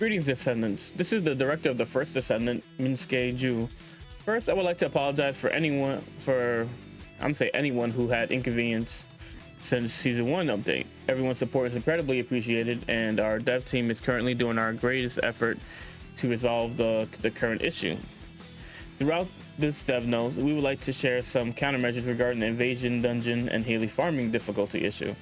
Greetings, Descendants. This is the director of the first Descendant, Minsuke Ju. First, I would like to apologize for anyone who had inconvenience since Season 1 update. Everyone's support is incredibly appreciated, and our dev team is currently doing our greatest effort to resolve the current issue. Throughout this dev note, we would like to share some countermeasures regarding the Invasion Dungeon and Haley farming difficulty issue.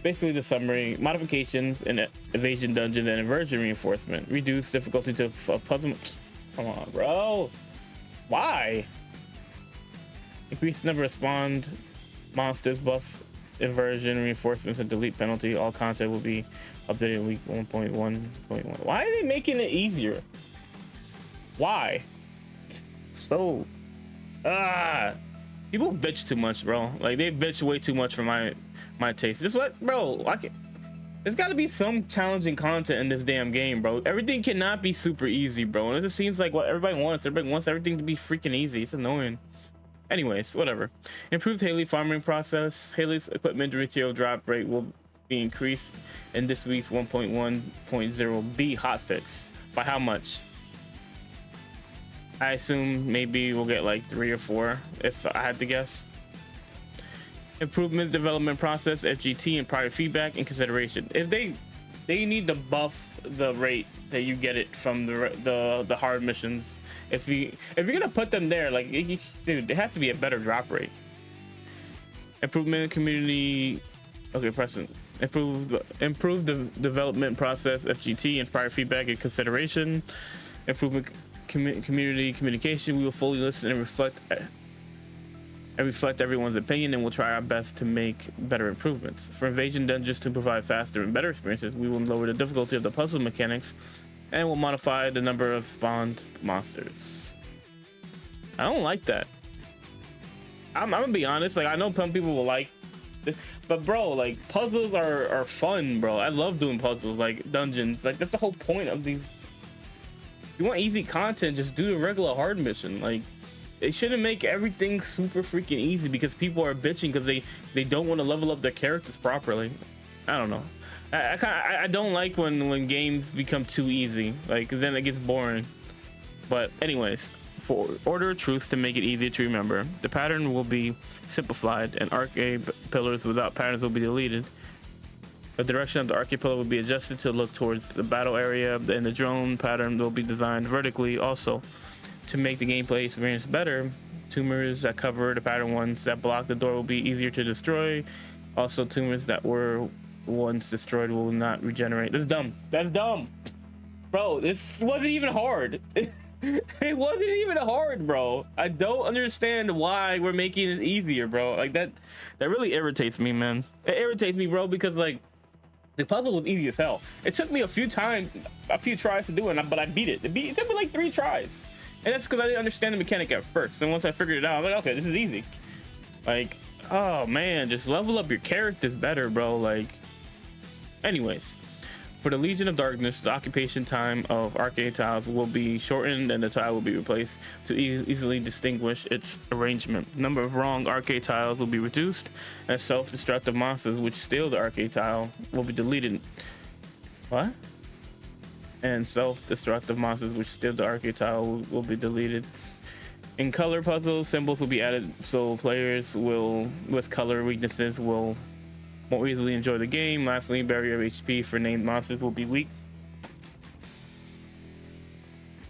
Basically, the summary: modifications in Evasion Dungeon and Inversion Reinforcement. Reduce difficulty to puzzle. Come on, bro. Why? Increase number of spawned monsters, buff inversion reinforcements, and delete penalty. All content will be updated in week 1.1.1. Why are they making it easier? Why? So, people bitch too much, bro. Like, they bitch way too much for my taste. Just let, bro, there's got to be some challenging content in this damn game, bro. Everything cannot be super easy, bro. And it just seems like what everybody wants. Everybody wants everything to be freaking easy. It's annoying. Anyways, whatever. Improved Haley farming process. Haley's equipment retail drop rate will be increased in this week's 1.1.0b hotfix. By how much? I assume maybe we'll get like 3 or 4 if I had to guess. Improvement development process, FGT, and prior feedback in consideration. If they need to buff the rate that you get it from the hard missions. If you're gonna put them there, like, dude, it has to be a better drop rate. Improvement community. Okay, present. Improve the development process, FGT, and prior feedback in consideration. Improvement community communication. We will fully listen and reflect everyone's opinion, and we'll try our best to make better improvements. For Invasion Dungeons to provide faster and better experiences, we will lower the difficulty of the puzzle mechanics, and we'll modify the number of spawned monsters. I don't like that. I'm gonna be honest, like, I know some people will like this, but bro, like, puzzles are fun, bro. I love doing puzzles, like dungeons. Like, that's the whole point of these. If you want easy content, just do the regular hard mission. Like, they shouldn't make everything super freaking easy because people are bitching because they don't want to level up their characters properly. I don't know. I don't like when games become too easy, like, cause then it gets boring. But anyways, for Order of Truth to make it easier to remember, the pattern will be simplified and arcade pillars without patterns will be deleted. The direction of the arcade pillar will be adjusted to look towards the battle area, and the drone pattern will be designed vertically also. To make the gameplay experience better, tumors that cover the pattern ones that block the door will be easier to destroy. Also, tumors that were once destroyed will not regenerate. That's dumb. That's dumb, bro. This wasn't even hard. It wasn't even hard, bro. I don't understand why we're making it easier, bro. Like, that really irritates me, man. It irritates me, bro, because, like, the puzzle was easy as hell. It took me a few tries to do it, but I beat it. It took me like 3 tries. And that's because I didn't understand the mechanic at first. And once I figured it out, I'm like, okay, this is easy. Like, oh man, just level up your characters better, bro. Like, anyways, for the Legion of Darkness, the occupation time of arcade tiles will be shortened and the tile will be replaced to easily distinguish its arrangement. Number of wrong arcade tiles will be reduced, and self-destructive monsters which steal the arcade tile will be deleted. What? And self-destructive monsters which steal the arcade tile will be deleted. In color puzzles, symbols will be added so players with color weaknesses will more easily enjoy the game. Lastly, barrier of HP for named monsters will be weak.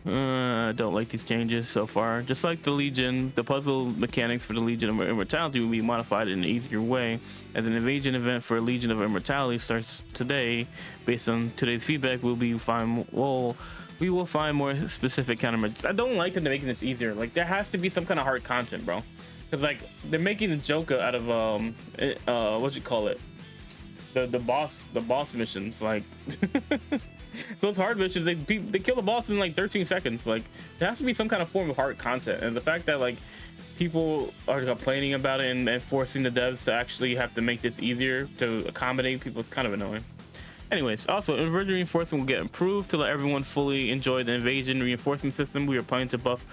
I don't like these changes so far. Just like the Legion, the puzzle mechanics for the Legion of Immortality will be modified in an easier way. As an invasion event for Legion of Immortality starts today, based on today's feedback, we will find more specific countermeasures. I don't like that they're making this easier. Like, there has to be some kind of hard content, bro. Because, like, they're making a joke out of what you call it, the boss missions, like. Those hard missions, they kill the boss in like 13 seconds. Like, there has to be some kind of form of hard content, and the fact that, like, people are complaining about it and forcing the devs to actually have to make this easier to accommodate people is kind of annoying. Anyways, also, inversion reinforcement will get improved to let everyone fully enjoy the invasion reinforcement system. We are planning to buff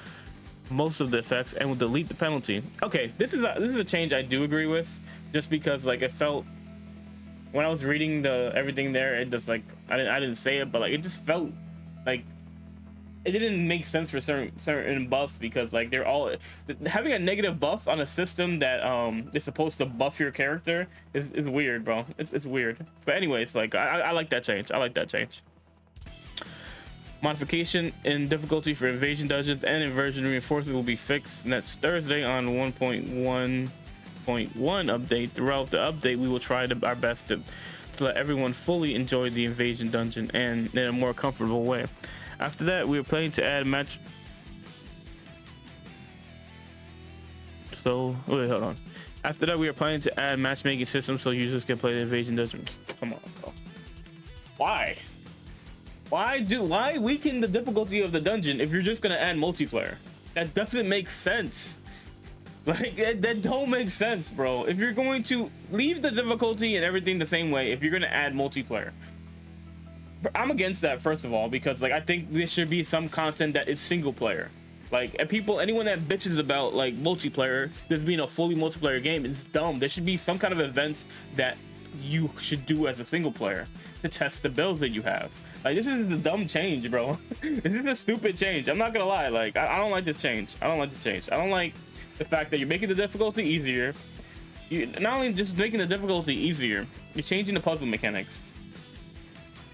most of the effects and will delete the penalty. Okay, this is a change I do agree with, just because, like, it felt when I was reading the everything there, it just like I didn't say it, but like it just felt like it didn't make sense for certain buffs, because like they're all having a negative buff on a system that is supposed to buff your character is weird, bro. It's weird. But anyways, like I like that change. I like that change. Modification in difficulty for invasion dungeons and inversion reinforcement will be fixed next Thursday on 1.1.1 update. Throughout the update, we will try our best to let everyone fully enjoy the invasion dungeon and in a more comfortable way. After that, we are planning to add match. So wait, hold on. After that, we are planning to add matchmaking systems so users can play the invasion dungeons. Come on, bro. Why? Why weaken the difficulty of the dungeon if you're just gonna add multiplayer? That doesn't make sense. Like that don't make sense, bro. If you're going to leave the difficulty and everything the same way, if you're gonna add multiplayer, I'm against that, first of all, because like I think there should be some content that is single player. Like, and anyone that bitches about like multiplayer, this being a fully multiplayer game, is dumb. There should be some kind of events that you should do as a single player to test the builds that you have. Like, this is a dumb change, bro. This is a stupid change. I'm not gonna lie. Like, I don't like this change. I don't like this change. I don't like the fact that you're making the difficulty easier. You not only just making the difficulty easier, you're changing the puzzle mechanics.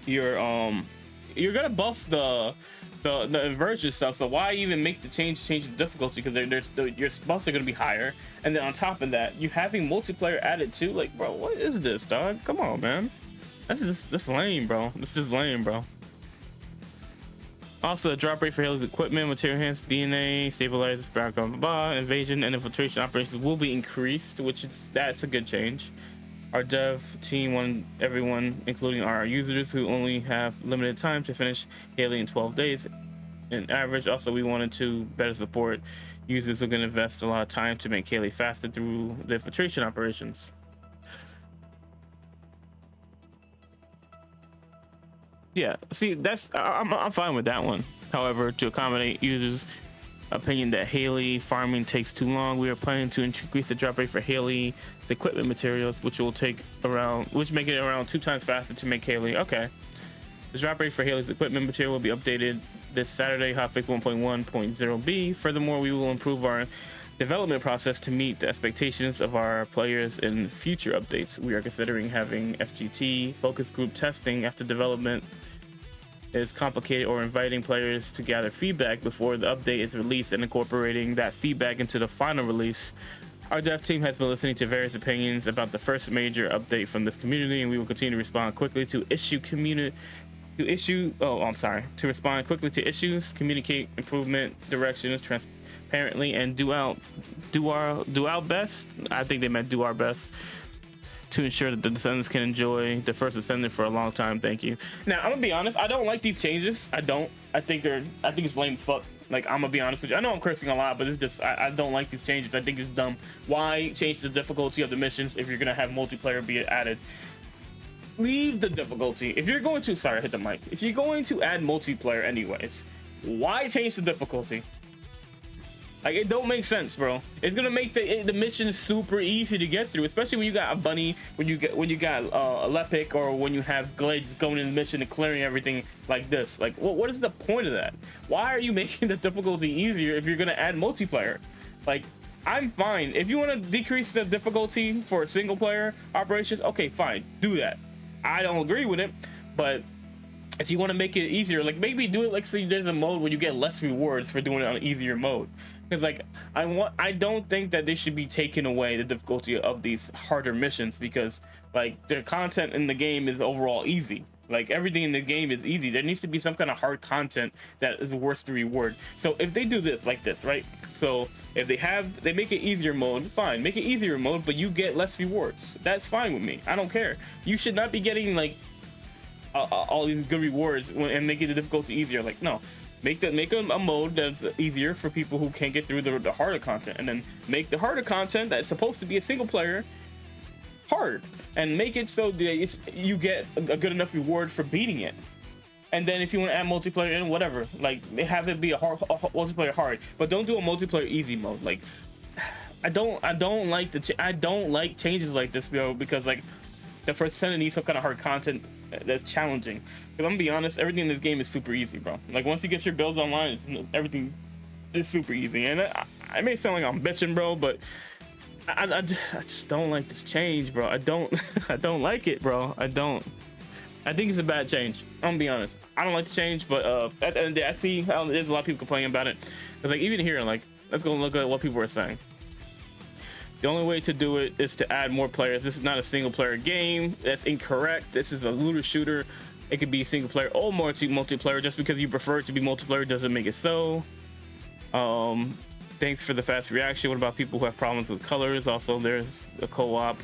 You're gonna buff the inversion stuff. So why even make the change the difficulty? Because your buffs are gonna be higher, and then on top of that, you having multiplayer added too. Like, bro, what is this, dog? Come on, man. This lame, bro. This is lame, bro. Also, the drop rate for Haley's equipment, material enhanced DNA, stabilizers, blah, blah, blah, invasion and infiltration operations will be increased, that's a good change. Our dev team wanted everyone, including our users who only have limited time to finish Haley in 12 days in average. Also, we wanted to better support users who are going to invest a lot of time to make Haley faster through the infiltration operations. Yeah, see, I'm fine with that one. However, to accommodate users' opinion that Haley farming takes too long, we are planning to increase the drop rate for Haley's equipment materials, which make it around 2 times faster to make Haley. Okay, the drop rate for Haley's equipment material will be updated this Saturday, hotfix 1.1.0b. Furthermore, we will improve our development process to meet the expectations of our players in future updates. We are considering having FGT focus group testing after development is complicated, or inviting players to gather feedback before the update is released and incorporating that feedback into the final release. Our dev team has been listening to various opinions about the first major update from this community, and we will continue to respond quickly to respond quickly to issues, communicate improvement directions transparently, and do our best. I think they meant do our best to ensure that the descendants can enjoy the first descendant for a long time. Thank you. Now, I'm gonna be honest, I don't like these changes. I think it's lame as fuck. Like, I'm gonna be honest with you. I know I'm cursing a lot, but it's just I don't like these changes. I think it's dumb. Why change the difficulty of the missions if you're gonna have multiplayer be added? Leave the difficulty. If you're going to, sorry, I hit the mic. If you're going to add multiplayer anyways, why change the difficulty? Like, it don't make sense, bro. It's gonna make the mission super easy to get through, especially when you got a bunny, when you got a lepic, or when you have glades going in the mission and clearing everything like this. Like, what is the point of that? Why are you making the difficulty easier if you're gonna add multiplayer? Like, I'm fine if you want to decrease the difficulty for single player operations. Okay, fine, do that. I don't agree with it, but if you want to make it easier, like, maybe do it like, so there's a mode where you get less rewards for doing it on an easier mode. Because, like, I don't think that they should be taking away the difficulty of these harder missions, because, like, the content in the game is overall easy. Like, everything in the game is easy. There needs to be some kind of hard content that is worth the reward. So if they do this like this, right? So if they make it easier mode, fine, make it easier mode, but you get less rewards. That's fine with me. I don't care. You should not be getting, like, all these good rewards and making the difficulty easier. Like, no. Make a mode that's easier for people who can't get through the harder content, and then make the harder content that's supposed to be a single player hard, and make it so that you get a good enough reward for beating it. And then if you want to add multiplayer in, whatever, like, have it be a multiplayer hard, but don't do a multiplayer easy mode. Like, I don't like changes like this, bro, because, like, the first Ascendant needs some kind of hard content that's challenging. Because I'm gonna be honest, everything in this game is super easy, bro. Like once you get your builds online, everything is super easy. And I may sound like I'm bitching, bro, but I just don't like this change, bro. I don't I don't like it, bro. I think it's a bad change. I'm gonna be honest. I don't like the change, but at the end of the day, I see how there's a lot of people complaining about it. Because like even here, like let's go look at what people are saying. The only way to do it is to add more players. This is not a single player game. That's incorrect. This is a looter shooter. It could be single player or multiplayer. Just because you prefer it to be multiplayer doesn't make it so. Thanks for the fast reaction. What about people who have problems with colors? Also, there's a co-op.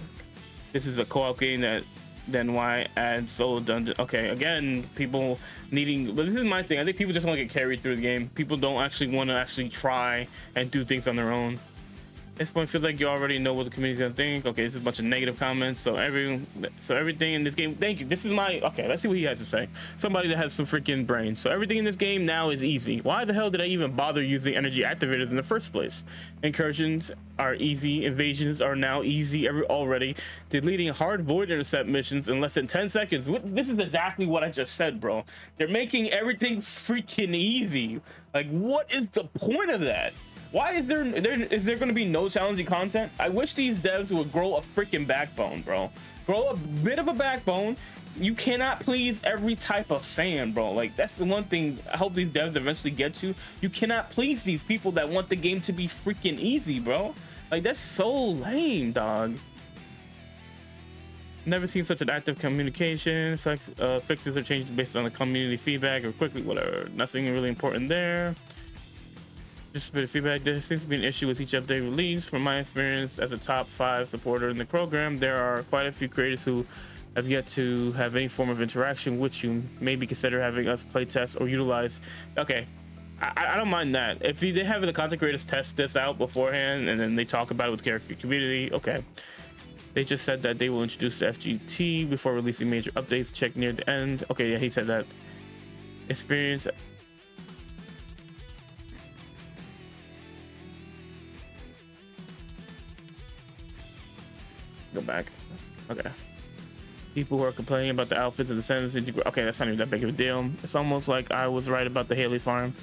This is a co-op game that then why add solo dungeon? Okay, again, people needing, but this is my thing. I think people just want to get carried through the game. People don't actually want to actually try and do things on their own. At this point, feels like you already know what the community's gonna think. Okay, this is a bunch of negative comments. So everything in this game. Thank you. This is my okay. Let's see what he has to say. Somebody that has some freaking brains. So everything in this game now is easy. Why the hell did I even bother using energy activators in the first place? Incursions are easy. Invasions are now easy already. Deleting hard void intercept missions in less than 10 seconds. This is exactly what I just said, bro. They're making everything freaking easy. Like, what is the point of that? Why is there going to be no challenging content? I wish these devs would grow a freaking backbone, bro. Grow a bit of a backbone. You cannot please every type of fan, bro. Like, that's the one thing I hope these devs eventually get to. You cannot please these people that want the game to be freaking easy, bro. Like, that's so lame, dog. Never seen such an active communication. Fixes are changed based on the community feedback or quickly, whatever. Nothing really important there. Just a bit of feedback. There seems to be an issue with each update release. From my experience as a top 5 supporter in the program, there are quite a few creators who have yet to have any form of interaction with you. Maybe consider having us play test or utilize. Okay, I don't mind that. If they have the content creators test this out beforehand and then they talk about it with the character community, okay. They just said that they will introduce the FGT before releasing major updates. Check near the end. Okay, yeah, he said that. Experience. Go back. Okay. People who are complaining about the outfits and the sentences. Okay, that's not even that big of a deal. It's almost like I was right about the Haley farm.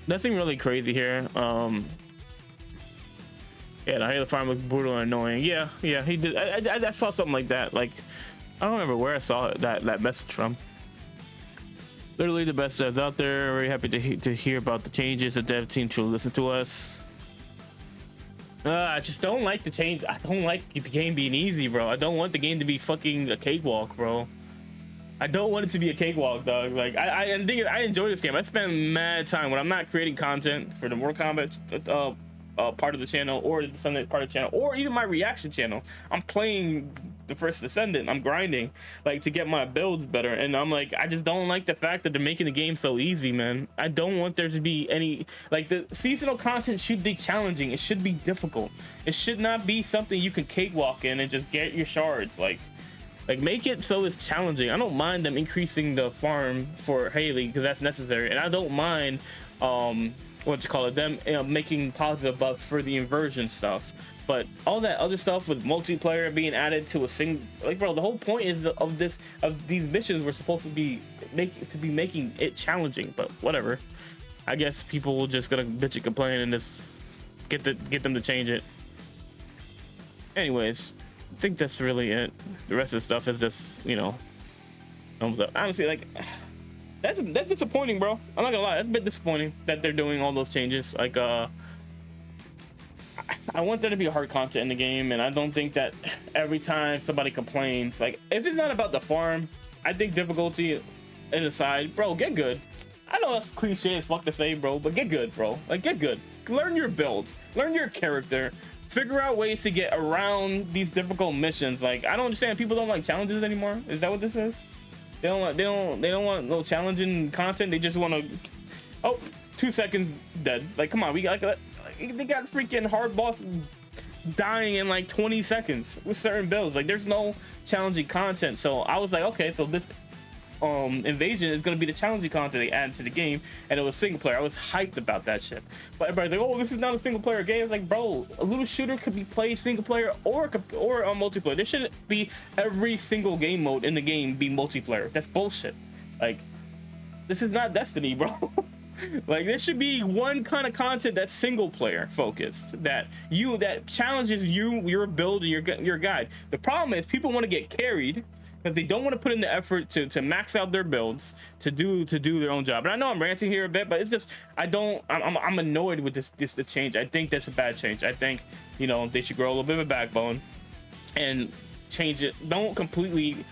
Nothing really crazy here. Yeah, the Haley farm looks brutal and annoying. Yeah, he did. I saw something like that. Like, I don't remember where I saw that message from. Literally the best devs out there. Very happy to hear about the changes. The dev team should listen to us. I just don't like the change. I don't like the game being easy, bro. I don't want the game to be fucking a cakewalk, bro. I don't want it to be a cakewalk, dog. Like, I enjoy this game. I spend mad time when I'm not creating content for the Mortal Kombat part of the channel or the Descendant part of the channel or even my reaction channel. I'm playing the first Descendant. I'm grinding like to get my builds better, and I'm like, I just don't like the fact that they're making the game so easy, man. I don't want there to be any, like, the seasonal content should be challenging. It should be difficult. It should not be something you can cakewalk in and just get your shards. Like make it so it's challenging. I don't mind them increasing the farm for Haley because that's necessary, and I don't mind them making positive buffs for the inversion stuff. But all that other stuff with multiplayer being added to a single, like, bro, the whole point is of these missions were supposed to be making it challenging. But whatever, I guess people will just gonna bitch and complain and just get them to change it. Anyways, I think that's really it. The rest of the stuff is just, you know, honestly, like, that's disappointing, bro. I'm not gonna lie, that's a bit disappointing that they're doing all those changes. Like, I want there to be hard content in the game, and I don't think that every time somebody complains, like, if it's not about the farm, I think difficulty aside, bro, get good. I know that's cliche as fuck to say, bro, but get good, bro. Like, get good. Learn your build, learn your character, figure out ways to get around these difficult missions. Like, I don't understand, people don't like challenges anymore. Is that what this is? They don't want no challenging content. They just want to, oh, 2 seconds dead. Like, come on, we got they got freaking hard boss dying in like 20 seconds with certain builds. Like, there's no challenging content. So I was like, okay, so this Invasion is going to be the challenging content they added to the game, and it was single player. I was hyped about that shit, but everybody's like, oh, this is not a single player game. It's like, bro, a little shooter could be played single player or multiplayer. There shouldn't be every single game mode in the game be multiplayer. That's bullshit. Like, this is not Destiny, bro. Like, there should be one kind of content that's single player focused, that challenges your build and your guide. The problem is people want to get carried because they don't want to put in the effort to max out their builds to do their own job. And I know I'm ranting here a bit, but it's just I'm annoyed with this change. I think that's a bad change. I think, you know, they should grow a little bit of a backbone and change it. Don't completely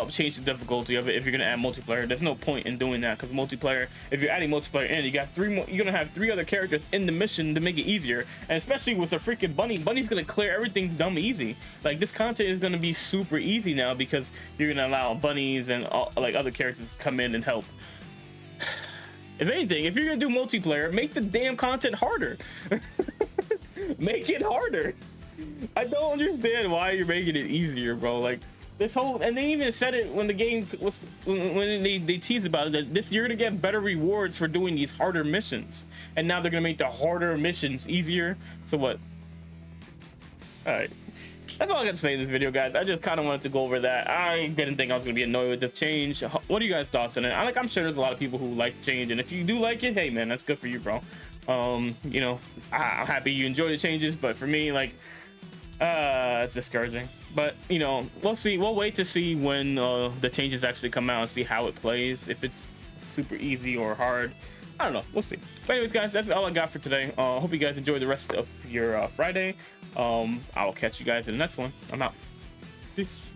change the difficulty of it. If you're gonna add multiplayer, there's no point in doing that, because multiplayer, if you're adding multiplayer in, you got you're gonna have 3 other characters in the mission to make it easier. And especially with a freaking bunny's gonna clear everything dumb easy. Like, this content is gonna be super easy now because you're gonna allow bunnies and like other characters to come in and help. If anything, if you're gonna do multiplayer, make the damn content harder. Make it harder. I don't understand why you're making it easier, bro. Like, this whole, and they even said it when the game was, when they teased about it, that this, you're gonna get better rewards for doing these harder missions, and now they're gonna make the harder missions easier. So what? All right, that's all I got to say in this video, guys. I just kind of wanted to go over that. I didn't think I was gonna be annoyed with this change. What are you guys' thoughts on it? I'm sure there's a lot of people who like change, and if you do like it, hey man, that's good for you, bro. You know, I'm happy you enjoy the changes, but for me, like, it's discouraging. But, you know, we'll see. We'll wait to see when the changes actually come out and see how it plays, if it's super easy or hard. I don't know, we'll see. But anyways, guys, that's all I got for today. Hope you guys enjoy the rest of your Friday. I'll catch you guys in the next one. I'm out. Peace.